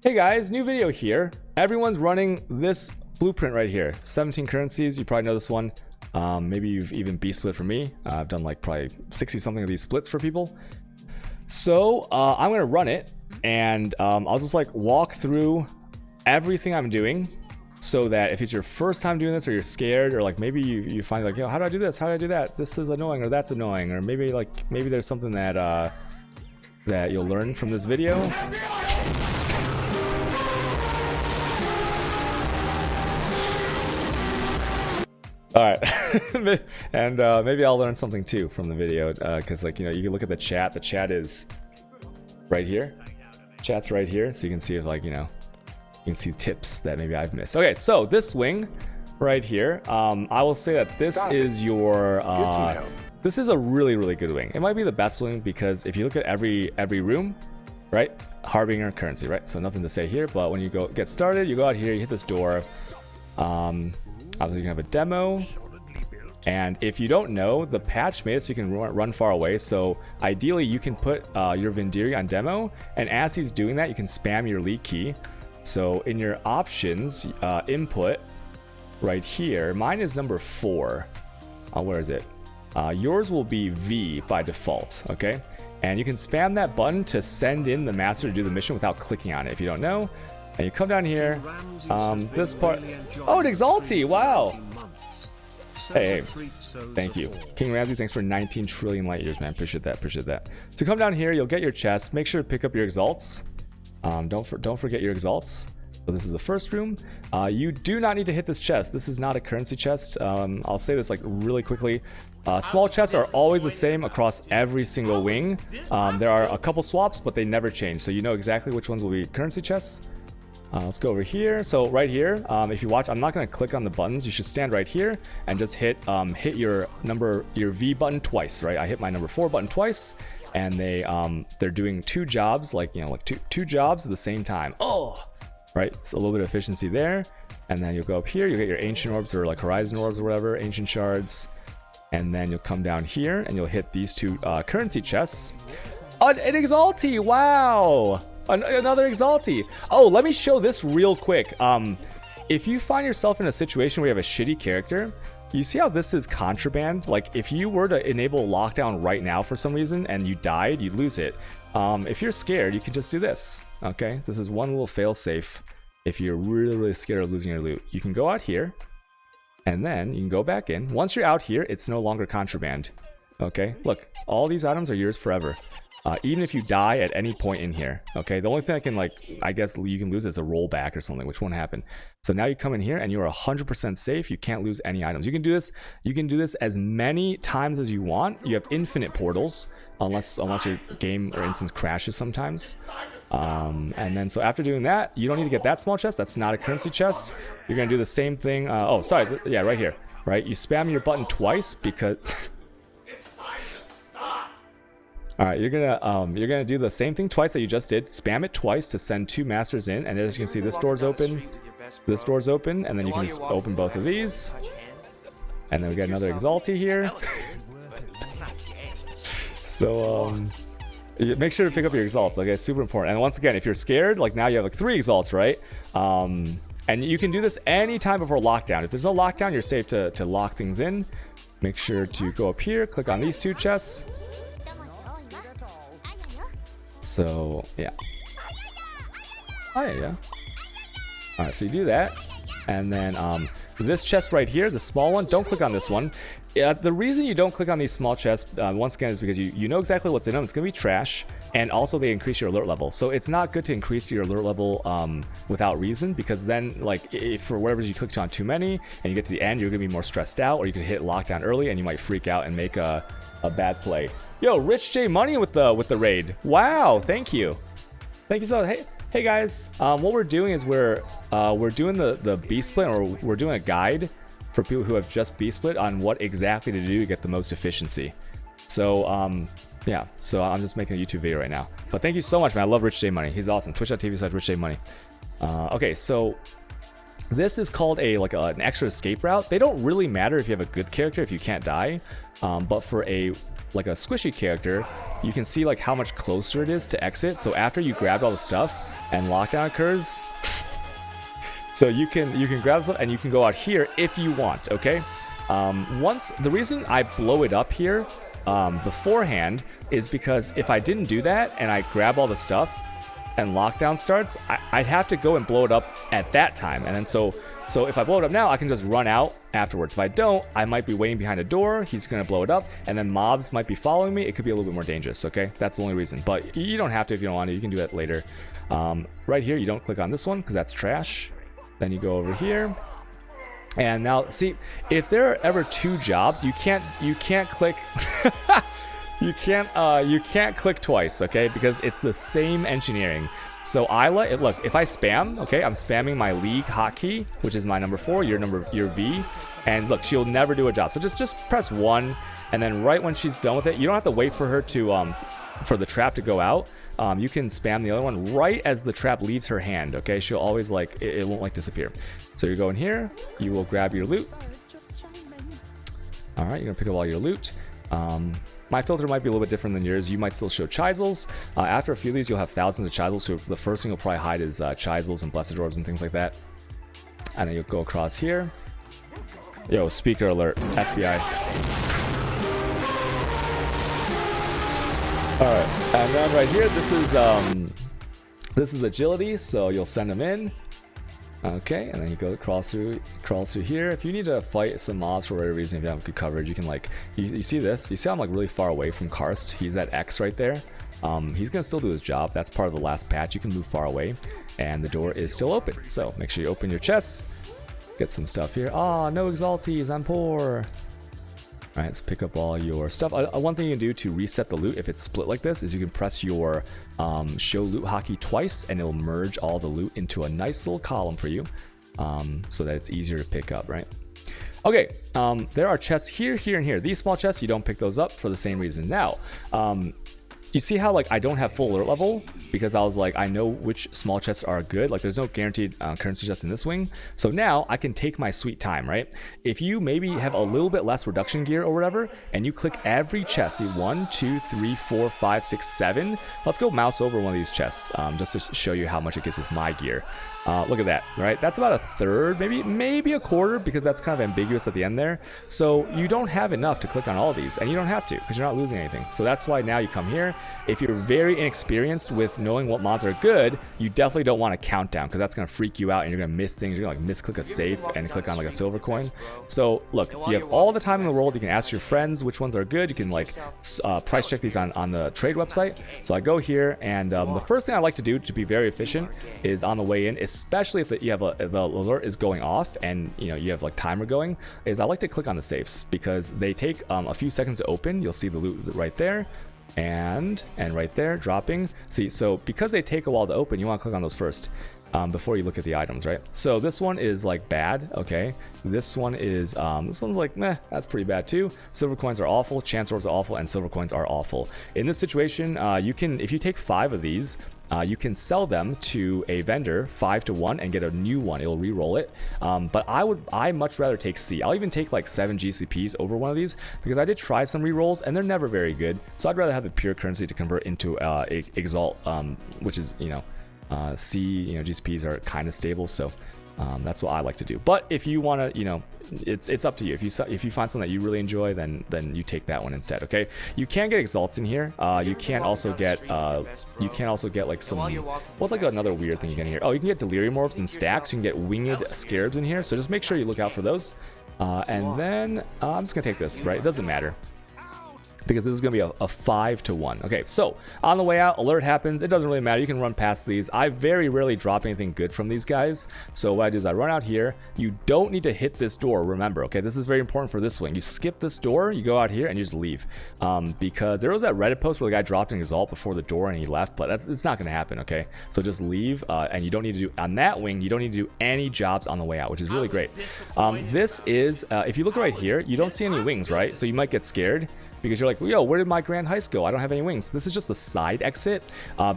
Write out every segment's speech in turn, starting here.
Hey guys, new video here. Everyone's running this blueprint right here. 17 currencies, you probably know this one. Maybe you've even B-split for me. I've done like probably 60 something of these splits for people. So I'm gonna run it and I'll just like walk through everything I'm doing so that if it's your first time doing this or you're scared or like maybe you find like, yo, how do I do this? How do I do that? This is annoying or that's annoying, or maybe there's something that that you'll learn from this video. All right, and maybe I'll learn something too from the video, because like, you know, you can look at the chat. The chat is right here. Chat's right here, so you can see if like, you know, you can see tips that maybe I've missed. Okay, so this wing right here, I will say that this is your this is a really good wing. It might be the best wing because if you look at every room, right, Harbinger currency, right? So nothing to say here, but when you go get started, you go out here, you hit this door. Obviously, you can have a demo, and if you don't know, the patch made it so you can run far away. So ideally, you can put your Vindiri on demo, and as he's doing that, you can spam your lead key. So in your options, input right here, mine is number 4. Where is it? Yours will be V by default, okay? And you can spam that button to send in the master to do the mission without clicking on it if you don't know. And you come down here, this part, oh, an Exalti, wow. Hey, thank you. King Ramsey, thanks for 19 trillion light years, man. Appreciate that, appreciate that. So come down here, you'll get your chest. Make sure to pick up your Exalts. Don't forget your Exalts. So this is the first room. You do not need to hit this chest. This is not a currency chest. I'll say this like really quickly. Small chests are always the same across every single wing. There are a couple swaps, but they never change. So you know exactly which ones will be currency chests. Let's go over here. So right here, if you watch, I'm not going to click on the buttons. You should stand right here and just hit your V button twice, right? I hit my number 4 button twice, and they're doing 2 jobs, like, you know, like two jobs at the same time. Oh, right. So a little bit of efficiency there, and then you'll go up here. You'll get your ancient orbs or like horizon orbs or whatever, ancient shards, and then you'll come down here and you'll hit these 2 currency chests. An Exalti, wow. Another Exalti. Oh, let me show this real quick. If you find yourself in a situation where you have a shitty character, you see how this is contraband? Like, if you were to enable lockdown right now for some reason and you died, you'd lose it. If you're scared, you can just do this. Okay, this is one little fail safe. If you're really scared of losing your loot, you can go out here, and then you can go back in. Once you're out here, it's no longer contraband. Okay, look, all these items are yours forever. Even if you die at any point in here, okay? The only thing I can, like, I guess you can lose is a rollback or something, which won't happen. So now you come in here and you are 100% safe. You can't lose any items. You can do this. You can do this as many times as you want. You have infinite portals, unless your game or instance crashes sometimes. And then so after doing that, you don't need to get that small chest. That's not a currency chest. You're gonna do the same thing. Oh, sorry. Yeah, right here. Right. You spam your button twice because. All right, you're gonna do the same thing twice that you just did. Spam it twice to send 2 masters in, and as you can see, this door's open, and then you can just open both of these, and then we got another Exalti here. So make sure to pick up your Exalts. Okay, it's super important. And once again, if you're scared, like now you have like 3 Exalts, right? And you can do this anytime before lockdown. If there's no lockdown, you're safe to lock things in. Make sure to go up here, click on these 2 chests. So yeah. Oh yeah. All right, so you do that, and then this chest right here, the small one, don't click on this one. The reason you don't click on these small chests, once again, is because you know exactly what's in them. It's gonna be trash, and also they increase your alert level. So it's not good to increase your alert level without reason, because then, like, if for whatever you clicked on too many and you get to the end, you're gonna be more stressed out, or you could hit lockdown early and you might freak out and make a bad play. Yo, Rich J Money with the raid. Wow, thank you so much. Hey guys, what we're doing is we're doing the B split, or we're doing a guide for people who have just B split on what exactly to do to get the most efficiency. So yeah, so I'm just making a YouTube video right now. But thank you so much, man. I love Rich J Money. He's awesome. Twitch.tv/Rich J Money. Okay, so this is called an extra escape route. They don't really matter if you have a good character if you can't die, but for a squishy character, you can see like how much closer it is to exit. So after you grabbed all the stuff, and lockdown occurs. So you can grab this and you can go out here if you want, okay? Once the reason I blow it up here beforehand is because if I didn't do that and I grab all the stuff and lockdown starts, I'd have to go and blow it up at that time. And then so if I blow it up now, I can just run out afterwards. If I don't, I might be waiting behind a door. He's going to blow it up, and then mobs might be following me. It could be a little bit more dangerous, okay? That's the only reason. But you don't have to if you don't want to. You can do it later. Right here, you don't click on this one because that's trash. Then you go over here. And now, see, if there are ever two jobs, you can't click... You can't click twice, okay? Because it's the same engineering. So I let it, look, if I spam, okay, I'm spamming my league hotkey, which is my number 4, your V, and look, she'll never do a job. So just press 1, and then right when she's done with it, you don't have to wait for her to for the trap to go out. You can spam the other one right as the trap leaves her hand, okay? She'll always like it won't like disappear. So you go in here, you will grab your loot. All right, you're gonna pick up all your loot. My filter might be a little bit different than yours. You might still show Chisels. After a few of these, you'll have thousands of Chisels. So the first thing you'll probably hide is Chisels and Blessed Orbs and things like that. And then you'll go across here. Yo, speaker alert, FBI. All right, and then right here, this is agility. So you'll send them in. Okay, and then you go crawls through here. If you need to fight some mobs for whatever reason, if you have good coverage, you can like you see this. You see I'm like really far away from Karst. He's at X right there. He's gonna still do his job. That's part of the last patch. You can move far away, and the door is still open. So make sure you open your chests. Get some stuff here. Ah, no exalties. I'm poor. All right, let's pick up all your stuff. One thing you can do to reset the loot if it's split like this is you can press your show loot hotkey twice, and it'll merge all the loot into a nice little column for you, so that it's easier to pick up, right? Okay, there are chests here, here, and here. These small chests, you don't pick those up for the same reason. Now, you see how like I don't have full alert level because I was like, I know which small chests are good. Like there's no guaranteed currency chest in this wing. So now I can take my sweet time, right? If you maybe have a little bit less reduction gear or whatever, and you click every chest, see 1, 2, 3, 4, 5, 6, 7. Let's go mouse over one of these chests just to show you how much it gets with my gear. Look at that, right? That's about a third, maybe a quarter, because that's kind of ambiguous at the end there. So you don't have enough to click on all of these, and you don't have to because you're not losing anything. So that's why now you come here. If you're very inexperienced with knowing what mods are good, you definitely don't want a countdown because that's going to freak you out and you're going to miss things. You're going to like misclick a safe and click on like a silver coin. So look, you have all the time in the world. You can ask your friends which ones are good. You can like price check these on the trade website. So I go here, and the first thing I like to do to be very efficient is on the way in, especially if you have the alert is going off and you have like timer going, is I like to click on the safes because they take a few seconds to open. You'll see the loot right there and right there dropping. See, so because they take a while to open, you want to click on those first before you look at the items, right? So this one is like bad, okay? This one is this one's like meh, that's pretty bad too. Silver coins are awful, chance orbs are awful, and silver coins are awful. In this situation, you can, if you take 5 of these, you can sell them to a vendor 5 to 1 and get a new one. It'll re-roll it. But I much rather take C. I'll even take like 7 GCPs over one of these because I did try some re-rolls and they're never very good. So I'd rather have the pure currency to convert into Exalt, which is C. GCPs are kind of stable, so that's what I like to do. But if you want to, it's up to you. If you find something that you really enjoy, then you take that one instead. Okay, you can get exalts in here. You can also get like some, what's like another weird thing you can here. Oh, you can get delirium orbs in stacks. You can get winged scarabs in here. So just make sure you look out for those. And then I'm just gonna take this. Right, it doesn't matter, because this is going to be a 5 to 1. Okay, so on the way out, alert happens. It doesn't really matter. You can run past these. I very rarely drop anything good from these guys. So what I do is I run out here. You don't need to hit this door, remember, okay? This is very important for this wing. You skip this door, you go out here, and you just leave. Because there was that Reddit post where the guy dropped an exalt before the door and he left, but it's not going to happen, okay? So just leave, and you don't need to do, on that wing, you don't need to do any jobs on the way out, which is really great. This is, if you look right here, you don't see any wings, right? So you might get scared. because you're like, yo, where did my grand heist go? I don't have any wings. This is just the side exit.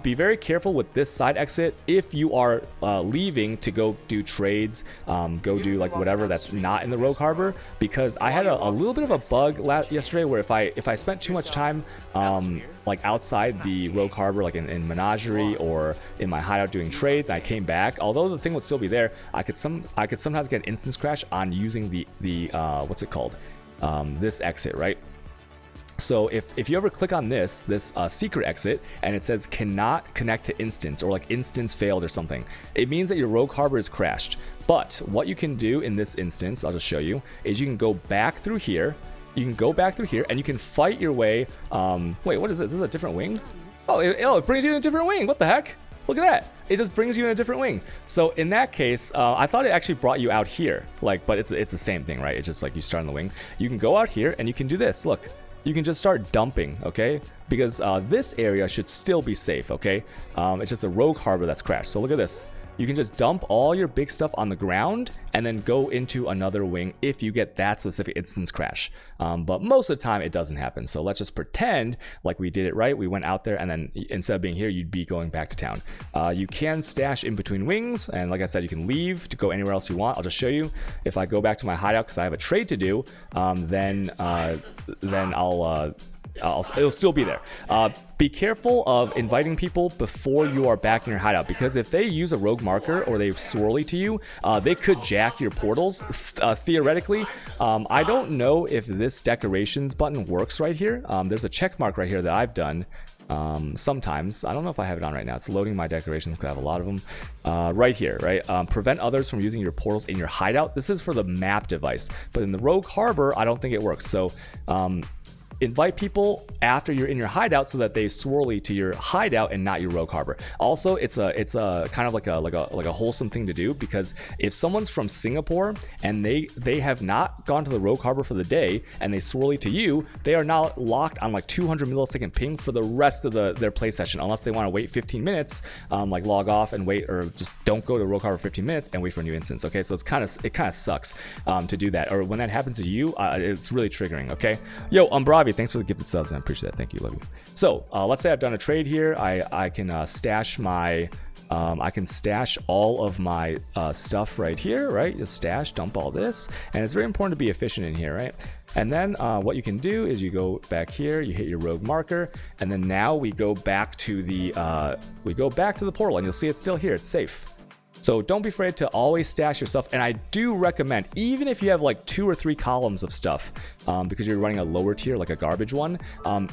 Be very careful with this side exit if you are leaving to go do trades, go do like whatever that's not in the Rogue Harbor, because I had a little bit of a bug yesterday where if I spent too much time like outside the Rogue Harbor, like in Menagerie or in my hideout doing trades, I came back, although the thing would still be there, I could sometimes get an instance crash on using the what's it called, this exit, right? So if you ever click on this secret exit and it says cannot connect to instance, or like instance failed or something, it means that your Rogue Harbor is crashed. But what you can do in this instance, I'll just show you, is you can go back through here. You can go back through here and you can fight your way. Wait, what is this? Is this a different wing? Oh, it brings you in a different wing. What the heck? Look at that. It just brings you in a different wing. So in that case, I thought it actually brought you out here. Like, but it's the same thing, right? It's just like you start on the wing. You can go out here and you can do this. Look, you can just start dumping, okay? Because this area should still be safe, okay? It's just the Rogue Harbor that's crashed. So look at this. You can just dump all your big stuff on the ground and then go into another wing if you get that specific instance crash. But most of the time it doesn't happen. So let's just pretend like we did it right. We went out there and then instead of being here, you'd be going back to town. You can stash in between wings. And like I said, you can leave to go anywhere else you want. I'll just show you. If I go back to my hideout because I have a trade to do, then it'll still be there. Be careful of inviting people before you are back in your hideout, because if they use a rogue marker or they swirly to you, they could jack your portals, theoretically. I don't know if this decorations button works right here. There's a check mark right here that I've done. Sometimes, I don't know if I have it on right now. It's loading my decorations because I have a lot of them. Right here, right? Prevent others from using your portals in your hideout. This is for the map device, but in the Rogue Harbor, I don't think it works. So, invite people after you're in your hideout so that they swirly to your hideout and not your Rogue Harbor. Also, it's a kind of like a wholesome thing to do, because if someone's from Singapore and they have not gone to the Rogue Harbor for the day and they swirly to you, they are now locked on like 200 millisecond ping for the rest of their play session, unless they want to wait 15 minutes, like log off and wait, or just don't go to Rogue Harbor 15 minutes and wait for a new instance. Okay, so it kind of sucks to do that, or when that happens to you, it's really triggering. Okay, yo, Umbravi, thanks for the gifted subs, and I appreciate that. Thank you, love you. So let's say I've done a trade here. I can stash my I can stash all of my stuff right here, right? Just stash, dump all this, and it's very important to be efficient in here, right? And then what you can do is you go back here, you hit your rogue marker, and then now we go back to the portal, and you'll see it's still here. It's safe. So don't be afraid to always stash your stuff. And I do recommend, even if you have like 2 or 3 columns of stuff, because you're running a lower tier, like a garbage one,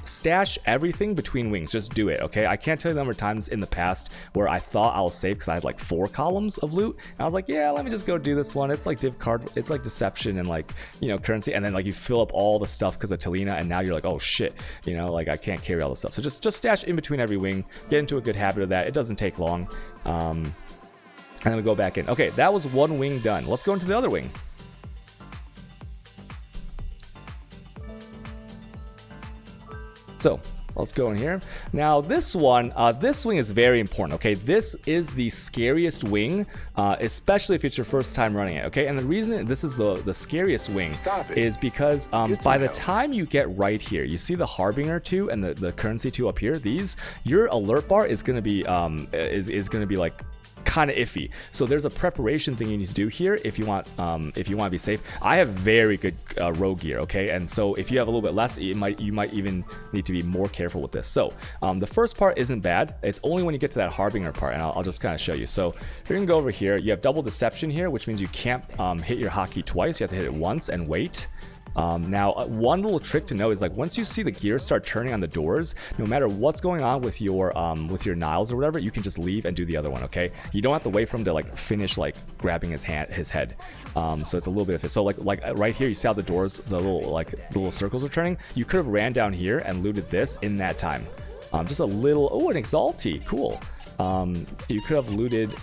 stash everything between wings. Just do it, okay? I can't tell you the number of times in the past where I thought I was safe because I had like 4 columns of loot. And I was like, yeah, let me just go do this one. It's like div card, it's like deception and like, you know, currency. And then like you fill up all the stuff because of Talina, and now you're like, oh shit, you know, like I can't carry all this stuff. So just stash in between every wing. Get into a good habit of that. It doesn't take long. And then we go back in. Okay, that was one wing done. Let's go into the other wing. So let's go in here. Now this one, this wing is very important, okay? This is the scariest wing, especially if it's your first time running it, okay? And the reason this is the scariest wing is because by the time you get right here, you see the Harbinger 2 and the Currency 2 up here, your alert bar is gonna be, is gonna be like, kind of iffy. So there's a preparation thing you need to do here if you want to be safe. I have very good rogue gear, okay, and so if you have a little bit less, you might even need to be more careful with this. So the first part isn't bad. It's only when you get to that Harbinger part, and I'll just kind of show you. So you're gonna go over here. You have double deception here, which means you can't hit your hotkey twice. You have to hit it once and wait. Now, one little trick to know is like once you see the gears start turning on the doors, no matter what's going on with your Niles or whatever, you can just leave and do the other one. Okay, you don't have to wait for him to like finish like grabbing his head. So it's a little bit of it. So like right here, you see how the doors, the little circles are turning. You could have ran down here and looted this in that time. Just a little. Oh, an Exalti, cool. You could have looted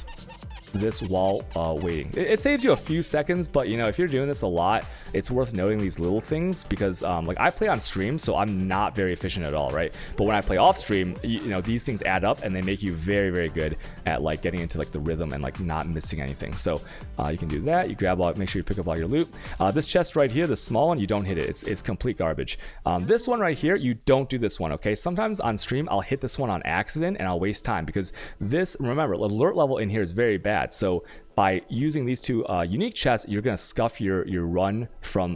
this while waiting. It saves you a few seconds, but you know, if you're doing this a lot, it's worth noting these little things because like I play on stream, so I'm not very efficient at all, right? But when I play off stream, you know, these things add up and they make you very, very good at like getting into like the rhythm and like not missing anything. So you can do that. You grab all, make sure you pick up all your loot. This chest right here, the small one, you don't hit it. It's complete garbage. This one right here, you don't do this one, okay? Sometimes on stream, I'll hit this one on accident and I'll waste time because this, remember, alert level in here is very bad. So by using these two unique chests, you're gonna scuff your run from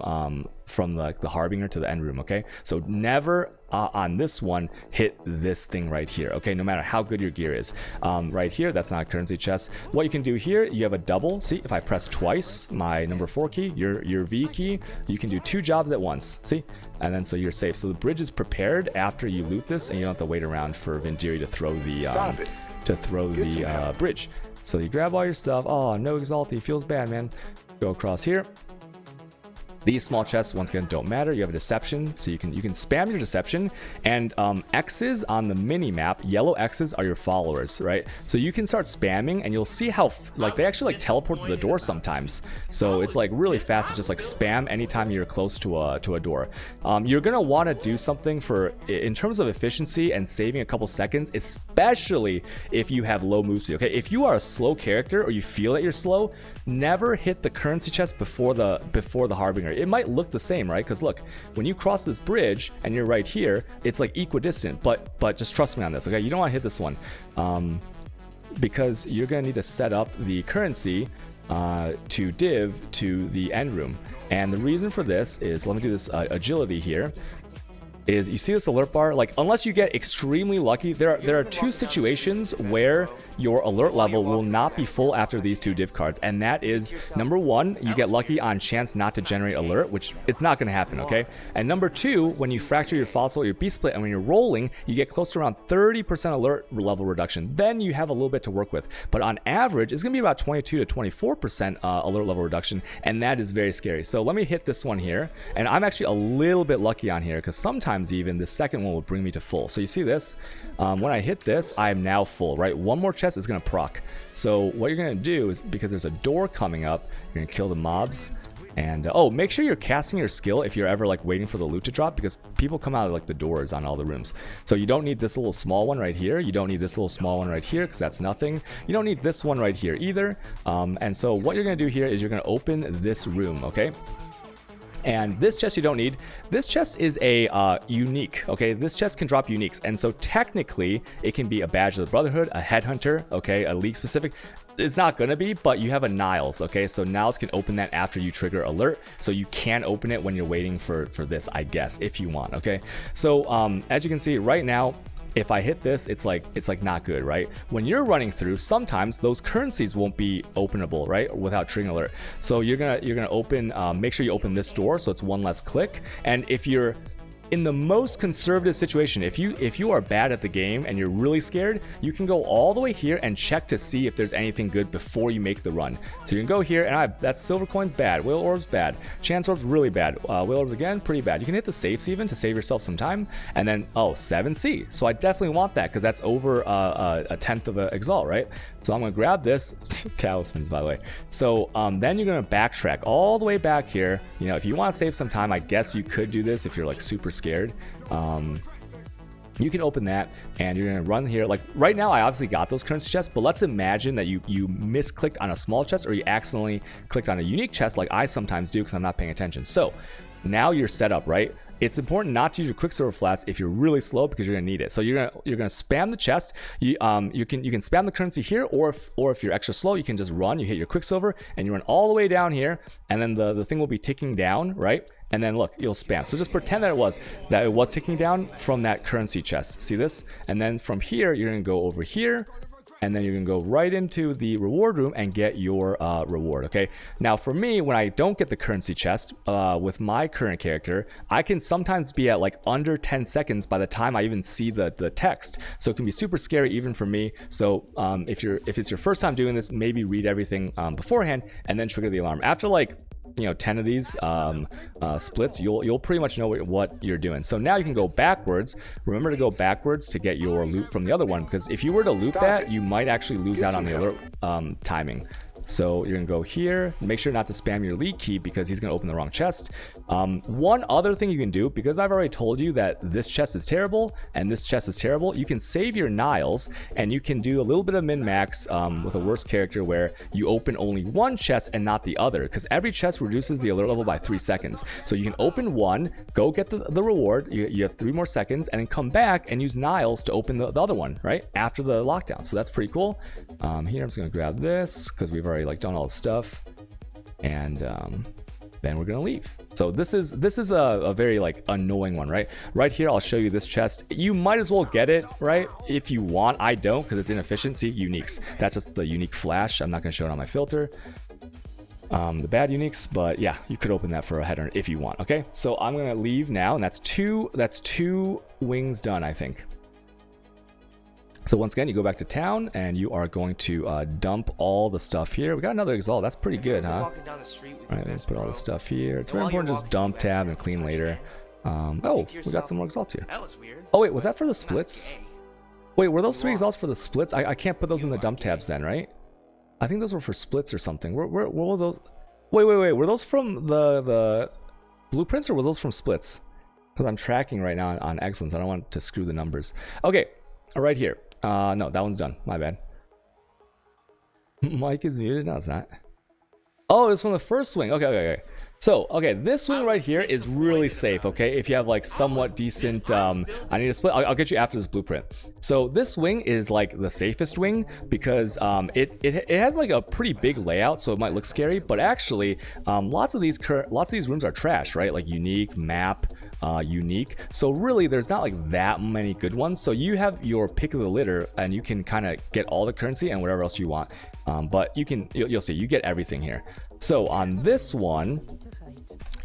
like the Harbinger to the end room, okay? So never on this one hit this thing right here, okay? No matter how good your gear is. Right here, that's not a currency chest. What you can do here, you have a double. See, if I press twice my number 4 key, your V key, you can do 2 jobs at once. See? And then so you're safe. So the bridge is prepared after you loot this, and you don't have to wait around for Vindiri to throw the bridge. So you grab all your stuff. Oh, no Exalty, feels bad, man. Go across here. These small chests, once again, don't matter. You have a deception, so you can spam your deception. And X's on the mini map, yellow X's are your followers, right? So you can start spamming, and you'll see how like they actually like teleport to the door sometimes. So it's like really fast to just like spam anytime you're close to a door. You're gonna want to do something for in terms of efficiency and saving a couple seconds, especially if you have low move speed. Okay, if you are a slow character or you feel that you're slow, never hit the currency chest before the Harbinger. It might look the same, right? Because look, when you cross this bridge and you're right here, it's like equidistant, but just trust me on this, okay? You don't want to hit this one because you're gonna need to set up the currency to div to the end room. And the reason for this is, let me do this agility here, is you see this alert bar, like unless you get extremely lucky, there are 2 situations where your alert level will not be full after these 2 div cards, and that is number 1, you get lucky on chance not to generate alert, which it's not going to happen, okay? And number 2, when you fracture your fossil or your beast split, and when you're rolling, you get close to around 30% alert level reduction. Then you have a little bit to work with, but on average, it's going to be about 22 to 24% alert level reduction, and that is very scary. So let me hit this one here, and I'm actually a little bit lucky on here because sometimes even the second one will bring me to full. So you see this, when I hit this, I am now full, right? One more chest is going to proc. So what you're going to do is, because there's a door coming up, you're going to kill the mobs. And oh, make sure you're casting your skill if you're ever like waiting for the loot to drop, because people come out of like the doors on all the rooms. So you don't need this little small one right here. You don't need this little small one right here because that's nothing. You don't need this one right here either. And so what you're going to do here is you're going to open this room, okay? And this chest you don't need. This chest is a unique, okay? This chest can drop uniques, and so technically it can be a badge of the Brotherhood, a headhunter, okay, a league specific. It's not gonna be, but you have a Niles, okay? So Niles can open that after you trigger alert, so you can open it when you're waiting for this, I guess, if you want, okay? So as you can see right now, if I hit this, it's like not good, right? When you're running through, sometimes those currencies won't be openable, right, without triggering alert. So you're gonna open, make sure you open this door so it's one less click. And if you're in the most conservative situation, if you are bad at the game and you're really scared, you can go all the way here and check to see if there's anything good before you make the run. So you can go here, and that silver coin's bad, whale orb's bad, chance orb's really bad, whale orb's again pretty bad. You can hit the safes even to save yourself some time, and then 7C. So I definitely want that because that's over a tenth of an exalt, right? So I'm gonna grab this talismans, by the way. So then you're gonna backtrack all the way back here. You know, if you want to save some time, I guess you could do this if you're like super scared. You can open that and you're gonna run here. Like right now I obviously got those currency chests, but let's imagine that you misclicked on a small chest or you accidentally clicked on a unique chest like I sometimes do because I'm not paying attention. So now you're set up, right? It's important not to use your Quicksilver Flask if you're really slow because you're gonna need it. So you're gonna spam the chest. You can spam the currency here, or if you're extra slow, you can just run. You hit your Quicksilver and you run all the way down here, and then the thing will be ticking down, right? And then look, you'll spam. So just pretend that it was ticking down from that currency chest. See this? And then from here, you're gonna go over here, and then you're gonna go right into the reward room and get your reward, okay? Now for me, when I don't get the currency chest with my current character, I can sometimes be at like under 10 seconds by the time I even see the text. So it can be super scary even for me. So if it's your first time doing this, maybe read everything beforehand and then trigger the alarm. After like you know, 10 of these splits, you'll pretty much know what you're doing. So now you can go backwards. Remember to go backwards to get your loot from the other one, because if you were to loot that, you might actually lose out on the alert timing. So you're gonna go here, make sure not to spam your lead key because he's gonna open the wrong chest. One other thing you can do, because I've already told you that this chest is terrible and this chest is terrible, you can save your Niles and you can do a little bit of min-max with a worse character where you open only one chest and not the other, because every chest reduces the alert level by 3 seconds. So you can open one, go get the reward, you have 3 more seconds, and then come back and use Niles to open the other one, right? After the lockdown. So that's pretty cool. Here I'm just gonna grab this because we've already like done all the stuff, and then we're gonna leave. So this is a very like annoying one, right? Right here I'll show you this chest. You might as well get it, right, if you want. I don't, because it's inefficient. See, uniques, that's just the unique flash. I'm not gonna show it on my filter, the bad uniques, but yeah, you could open that for a header if you want. Okay, so I'm gonna leave now, and that's two wings done, I think. So once again, you go back to town and you are going to dump all the stuff here. We got another exalt. That's pretty good, huh? All right, let's put all the stuff here. It's very important to just dump tab and clean later. Oh, we got some more exalts here. Oh wait, was that for the splits? Wait, were those 3 exalts for the splits? I can't put those in the dump tabs then, right? I think those were for splits or something. Where were those? Wait. Were those from the blueprints or were those from splits? Because I'm tracking right now on excellence. I don't want to screw the numbers. Okay, right here. No, that one's done. My bad. Mike is muted. No, it's not. Oh, it's from the first swing. Okay. So, okay, this swing right here is really safe, okay? If you have like somewhat decent, I need a split. I'll get you after this blueprint. So this wing is like the safest wing because it has like a pretty big layout, so it might look scary, but actually, lots of these rooms are trash, right? Like unique, map, unique. So really, there's not like that many good ones. So you have your pick of the litter, and you can kind of get all the currency and whatever else you want. But you'll see, you get everything here. So on this one,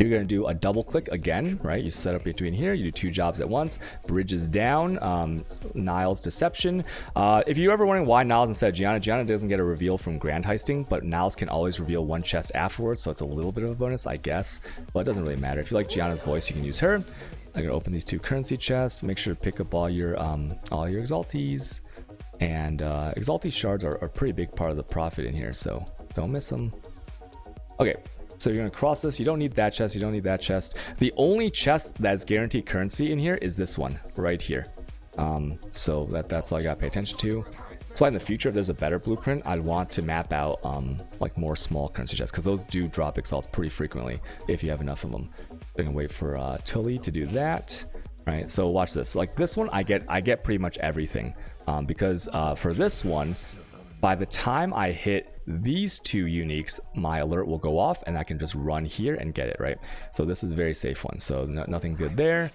you're going to do a double click again, right? You set up between here, you do 2 jobs at once, bridges down, Niles deception. If you're ever wondering why Niles instead of Gianna doesn't get a reveal from grand heisting, but Niles can always reveal 1 chest afterwards, so it's a little bit of a bonus, I guess, but it doesn't really matter. If you like Gianna's voice, you can use her. I'm going to open these 2 currency chests, make sure to pick up all your exaltees, and exaltee shards are a pretty big part of the profit in here, so don't miss them. Okay, so you're gonna cross this. You don't need that chest, you don't need that chest. The only chest that's guaranteed currency in here is this one right here. So that's all I gotta pay attention to. That's why in the future, if there's a better blueprint, I'd want to map out like more small currency chests, because those do drop exalts pretty frequently if you have enough of them. I'm gonna wait for Tully to do that. Right, so watch this. Like this one, I get pretty much everything, because for this one, by the time I hit these 2 uniques, my alert will go off and I can just run here and get it, right? So this is a very safe one, so nothing good there.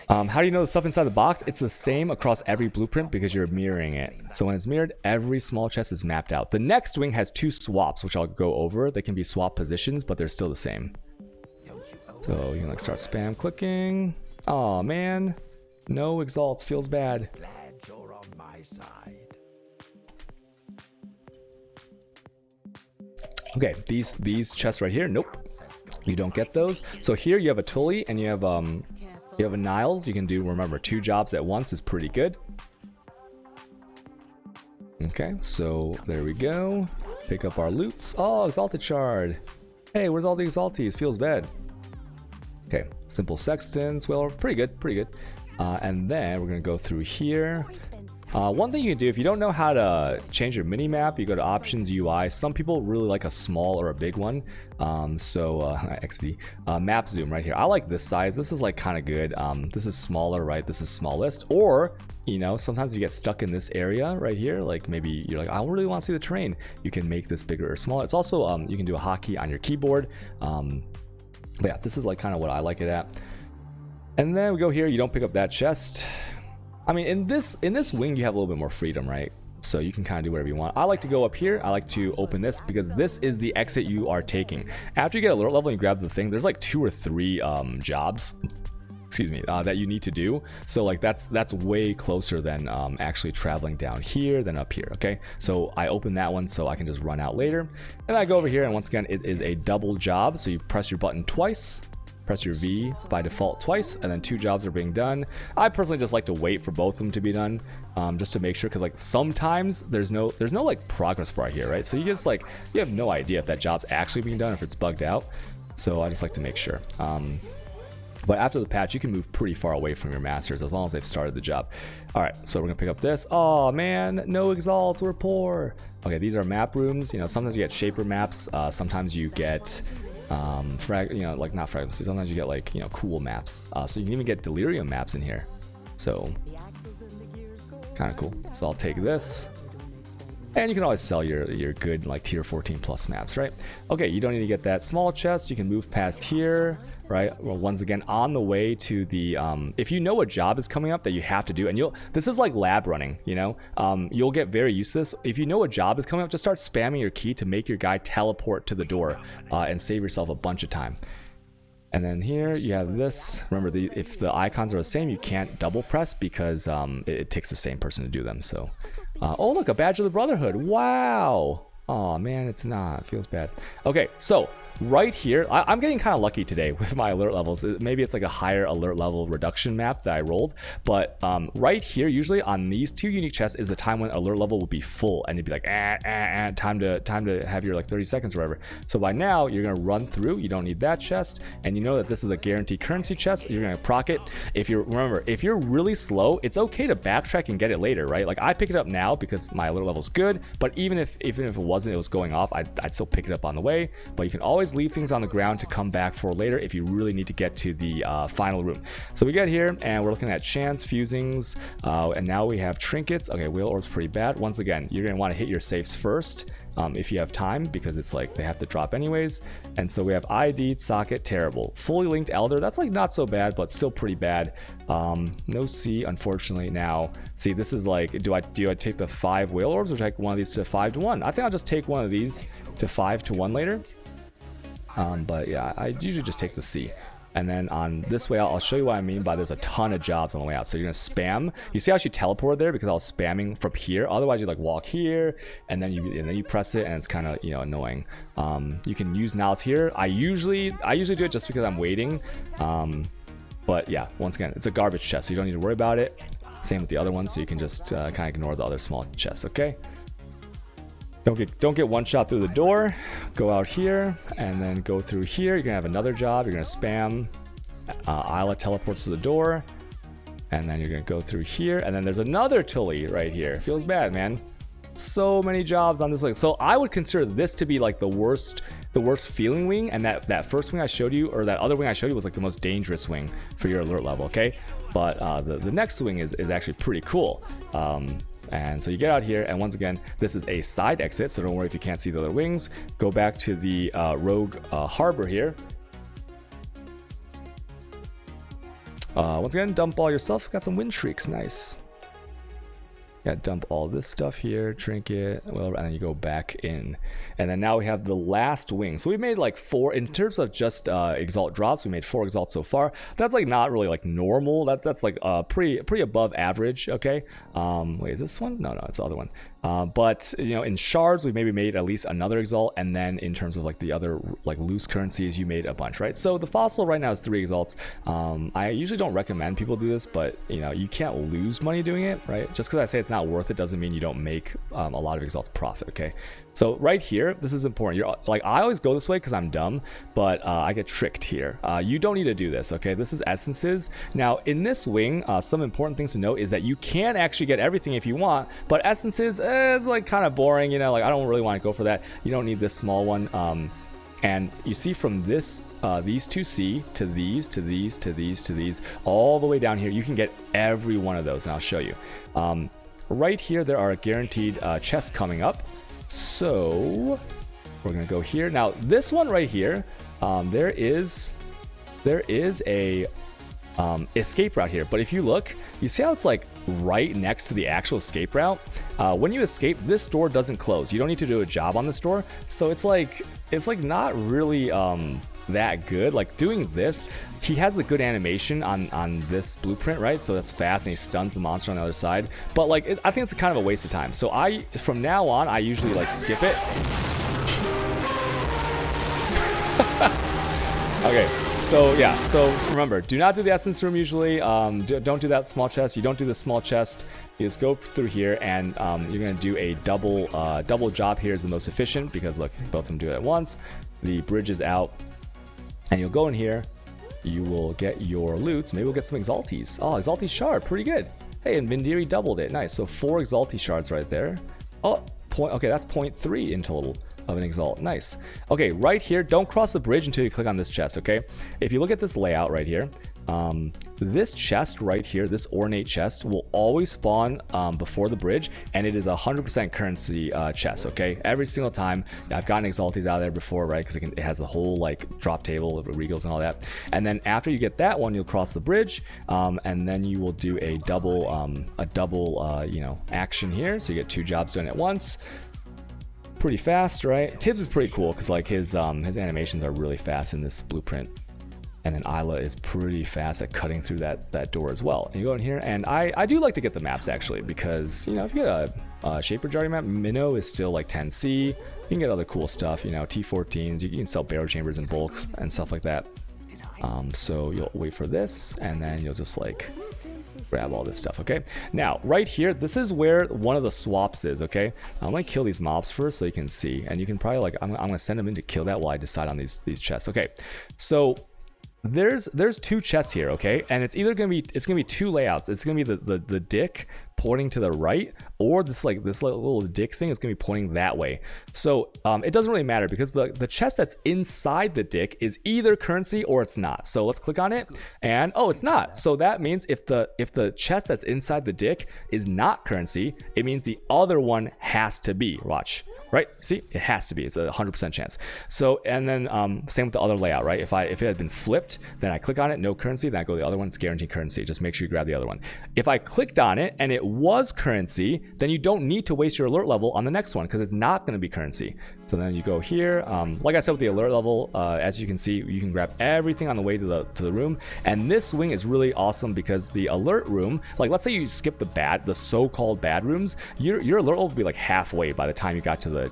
How do you know the stuff inside the box? It's the same across every blueprint because you're mirroring it. So when it's mirrored, every small chest is mapped out. The next wing has 2 swaps, which I'll go over. They can be swap positions, but they're still the same. So you can like start spam clicking. Oh man, no exalts, feels bad. Glad you're on my side. Okay, these chests right here, nope, you don't get those. So here you have a Tully and you have a Niles. You can do, remember, 2 jobs at once is pretty good. Okay, so there we go. Pick up our loots. Oh, exalted shard. Hey, where's all the exaltees? Feels bad. Okay, simple sextants. Well, pretty good. And then we're gonna go through here. One thing you can do, if you don't know how to change your mini map, you go to options, UI. Some people really like a small or a big one. XD map zoom right here. I like this size. This is like kind of good. This is smaller, right? This is smallest. Or, you know, sometimes you get stuck in this area right here. Like maybe you're like, I don't really want to see the terrain. You can make this bigger or smaller. It's also you can do a hotkey on your keyboard. But yeah, this is like kind of what I like it at. And then we go here. You don't pick up that chest. I mean, in this wing, you have a little bit more freedom, right? So you can kind of do whatever you want. I like to go up here. I like to open this because this is the exit you are taking. After you get alert level and you grab the thing, there's like 2 or 3 jobs excuse me, that you need to do. So like that's way closer than actually traveling down here than up here. Okay, so I open that one so I can just run out later, and I go over here, and once again it is a double job. So you press your button twice, press your V by default twice, and then 2 jobs are being done. I personally just like to wait for both of them to be done, just to make sure, because like sometimes there's no like progress bar here, right? So you just like, you have no idea if that job's actually being done, if it's bugged out. So I just like to make sure. But after the patch, you can move pretty far away from your masters as long as they've started the job. All right, so we're gonna pick up this. Oh man, no exalts, we're poor. Okay, these are map rooms. You know, sometimes you get shaper maps. Sometimes you get like not fragments. Sometimes you get like, you know, cool maps. So you can even get delirium maps in here. So kind of cool. So I'll take this. And you can always sell your good like tier 14 plus maps, right? Okay, you don't need to get that small chest. You can move past here, right? Well, once again, on the way to the if you know a job is coming up that you have to do, and this is like lab running, you know, you'll get very used to this. If you know a job is coming up, just start spamming your key to make your guy teleport to the door, and save yourself a bunch of time. And then here you have this. Remember, if the icons are the same, you can't double press because it takes the same person to do them. So, oh look, a badge of the Brotherhood. Wow. Oh man, it's not. It feels bad. Okay, so right here, I'm getting kind of lucky today with my alert levels. Maybe it's like a higher alert level reduction map that I rolled, but right here, usually on these 2 unique chests is the time when alert level will be full, and you'd be like, time to have your like 30 seconds or whatever. So by now, you're gonna run through. You don't need that chest, and you know that this is a guaranteed currency chest. You're gonna proc it. If you're really slow, it's okay to backtrack and get it later, right? Like I pick it up now because my alert level is good, but even if it was going off, I'd still pick it up on the way. But you can always leave things on the ground to come back for later if you really need to get to the final room. So we get here and we're looking at chants, fusings, and now we have trinkets. Okay, wheel orb's pretty bad. Once again, you're gonna want to hit your safes first if you have time, because it's like they have to drop anyways. And so we have ID, socket, terrible. Fully linked elder, that's like not so bad, but still pretty bad. No C, unfortunately. Now, see, this is like, do I take the 5 whale orbs or take one of these to 5 to 1? I think I'll just take one of these to 5 to 1 later. But yeah, I usually just take the C. And then on this way, I'll show you what I mean by there's a ton of jobs on the way out. So you're gonna spam. You see how she teleported there because I was spamming from here. Otherwise, you like walk here and then you press it, and it's kind of, you know, annoying. You can use nows here. I usually do it just because I'm waiting. But yeah, once again, it's a garbage chest, so you don't need to worry about it. Same with the other ones, so you can just kind of ignore the other small chests. Okay. Don't get one shot through the door. Go out here and then go through here. You're gonna have another job. You're gonna spam. Isla teleports to the door, and then you're gonna go through here, and then there's another Tully right here. Feels bad, man. So many jobs on this link. So I would consider this to be like the worst feeling wing, and that first wing I showed you, or that other wing I showed you, was like the most dangerous wing for your alert level. Okay, but the next wing is actually pretty cool. And so you get out here, and once again, this is a side exit, so don't worry if you can't see the other wings. Go back to the rogue harbor here. Once again, dump all your stuff. Got some wind shrieks, nice. Yeah, dump all this stuff here, trinket, well, and then you go back in. And then now we have the last wing. So we made like 4, in terms of just exalt drops, we made 4 exalts so far. That's like not really like normal. That's like pretty above average, okay? Wait, is this one? No, it's the other one. But you know, in shards, we maybe made at least another exalt, and then in terms of like the other like loose currencies, you made a bunch, right? So the fossil right now is 3 exalts. I usually don't recommend people do this, but you know, you can't lose money doing it, right? Just because I say it's not worth it doesn't mean you don't make a lot of exalts profit. Okay, so right here, this is important. You're like, I always go this way because I'm dumb, but I get tricked here. You don't need to do this. Okay, this is essences. Now in this wing, some important things to note is that you can actually get everything if you want, but essences, it's like kind of boring, you know, like I don't really want to go for that. You don't need this small one. And you see from this, these 2C to these, to these, to these, to these, all the way down here, you can get every one of those, and I'll show you. Right here, there are guaranteed chests coming up. So we're gonna go here. Now this one right here, there is a escape route here, but if you look, you see how it's like right next to the actual escape route. When you escape, this door doesn't close. You don't need to do a job on this door, so it's like not really that good. Like doing this, he has a good animation on this blueprint, right? So that's fast and he stuns the monster on the other side. But like, I think it's kind of a waste of time. So from now on, I usually like skip it. Okay, so yeah, so remember, do not do the essence room usually. Don't do that small chest. You don't do the small chest. You just go through here, and you're gonna do a double job here is the most efficient because look, both of them do it at once. The bridge is out, and you'll go in here. You will get your loots. Maybe we'll get some Exalties. Oh, Exalti shard, pretty good. Hey, and Vindiri doubled it. Nice. So 4 Exalti shards right there. Oh, okay, that's 0.3 in total of an Exalt. Nice. Okay, right here, don't cross the bridge until you click on this chest, okay? If you look at this layout right here, this chest right here, this Ornate Chest, will always spawn before the bridge, and it is 100% currency chest, okay? Every single time. I've gotten Exalties out of there before, right? Because it has the whole like drop table of regals and all that. And then after you get that one, you'll cross the bridge, and then you will do a double you know, action here. So you get 2 jobs done at once. Pretty fast, right? Tibbs is pretty cool because like his animations are really fast in this blueprint. And then Isla is pretty fast at cutting through that door as well. And you go in here, and I do like to get the maps actually, because you know, if you get a Shaper Jardy map, Minnow is still like 10C. You can get other cool stuff, you know, T14s. You can sell barrel chambers in bulks and stuff like that. So you'll wait for this, and then you'll just like grab all this stuff. Okay, now right here, this is where one of the swaps is. Okay, I'm gonna kill these mobs first so you can see, and you can probably like I'm gonna send them in to kill that while I decide on these chests. Okay, so there's 2 chests here, okay, and it's either gonna be 2 layouts. It's gonna be the dick pointing to the right, or this little dick thing is gonna be pointing that way. So it doesn't really matter because the chest that's inside the dick is either currency or it's not. So let's click on it, and oh, it's not. So that means if the chest that's inside the dick is not currency, it means the other one has to be. Watch. Right? See, it has to be. It's a 100% chance. So, and then same with the other layout, right? If it had been flipped, then I click on it, no currency, then I go to the other one, it's guaranteed currency. Just make sure you grab the other one. If I clicked on it and it was currency, then you don't need to waste your alert level on the next one because it's not going to be currency. So then you go here. Like I said with the alert level, as you can see, you can grab everything on the way to the room. And this wing is really awesome because the alert room, like let's say you skip the so-called bad rooms, your alert level will be like halfway by the time you got to the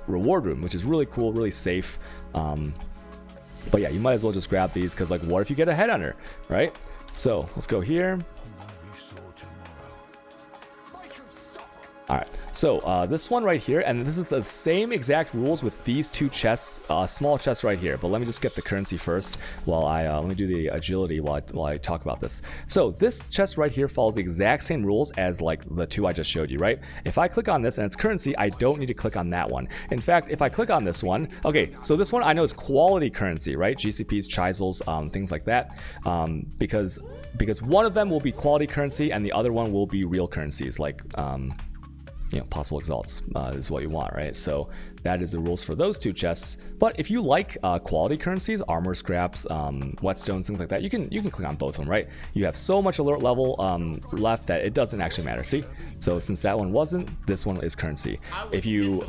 reward room, which is really cool, really safe. But yeah, you might as well just grab these because like, what if you get a headhunter, right? So let's go here. All right, so this one right here, and this is the same exact rules with these 2 chests, small chests right here. But let me just get the currency first while let me do the agility while I talk about this. So this chest right here follows the exact same rules as like the 2 I just showed you, right? If I click on this and it's currency, I don't need to click on that one. In fact, if I click on this one, okay, so this one I know is quality currency, right? GCPs, Chisels, things like that, because one of them will be quality currency and the other one will be real currencies, like you know, possible exalts is what you want, right? So that is the rules for those 2 chests. But if you like quality currencies, armor scraps, whetstones, things like that, you can click on both of them, right? You have so much alert level left that it doesn't actually matter. See? So since that one wasn't, this one is currency. If you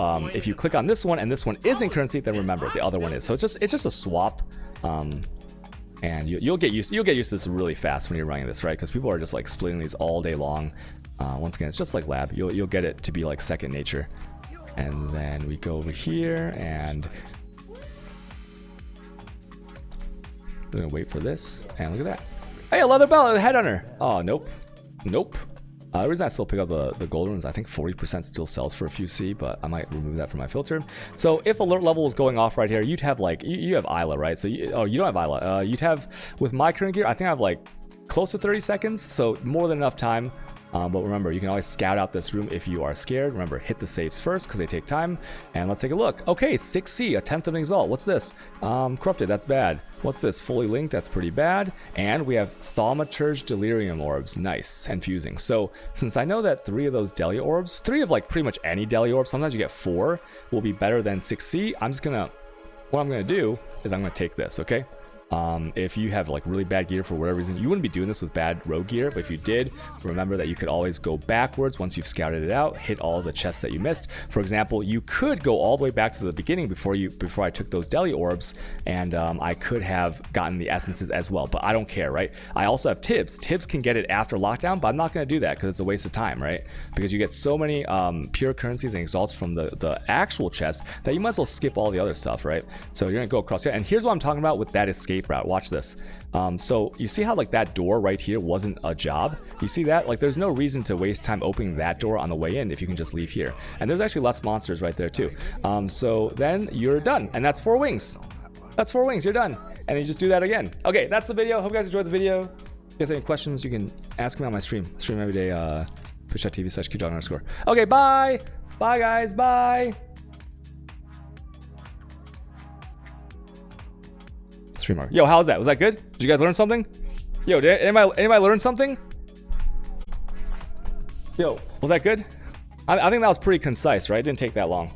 click on this one and this one isn't currency, then remember the other one is. So it's just a swap. And you'll get used to this really fast when you're running this, right? Because people are just like splitting these all day long. Once again, it's just like lab. You'll get it to be like second nature. And then we go over here and we're gonna wait for this. And look at that. Hey, a leather belt, a headhunter. Oh, nope. The reason I still pick up the gold ones, I think 40% still sells for a few C, but I might remove that from my filter. So if alert level was going off right here, you'd have like, you have Isla, right? So you don't have Isla. You'd have, with my current gear, I think I have like close to 30 seconds, so more than enough time. But remember, you can always scout out this room if you are scared. Remember, hit the saves first because they take time. And let's take a look. Okay, 6C, a 10th of an exalt. What's this? Corrupted, that's bad. What's this? Fully linked, that's pretty bad. And we have Thaumaturge Delirium Orbs. Nice and fusing. So since I know that 3 of those Delia Orbs, 3 of like pretty much any Delia Orb, sometimes you get 4, will be better than 6C. What I'm gonna do is I'm gonna take this, okay? If you have like really bad gear for whatever reason, you wouldn't be doing this with bad rogue gear, but if you did, remember that you could always go backwards once you've scouted it out, hit all of the chests that you missed. For example, you could go all the way back to the beginning before I took those deli orbs, and I could have gotten the essences as well, but I don't care, right? I also have Tibbs. Tibbs can get it after lockdown, but I'm not going to do that because it's a waste of time, right? Because you get so many pure currencies and exalts from the actual chest that you might as well skip all the other stuff, right? So you're going to go across here, and here's what I'm talking about with that escape route. Watch this. So you see how like that door right here wasn't a job? You see that? Like there's no reason to waste time opening that door on the way in if you can just leave here. And there's actually less monsters right there too. So then you're done, and that's 4 wings. That's 4 wings, you're done. And you just do that again. Okay, that's the video. Hope you guys enjoyed the video. If you guys have any questions, you can ask me on my stream. I stream every day, twitch.tv/QDog_. Okay, bye. Bye guys, bye. Streamer. Yo, how's that? Was that good? Did you guys learn something? Yo, did anybody learn something? Yo, was that good? I think that was pretty concise, right? It didn't take that long.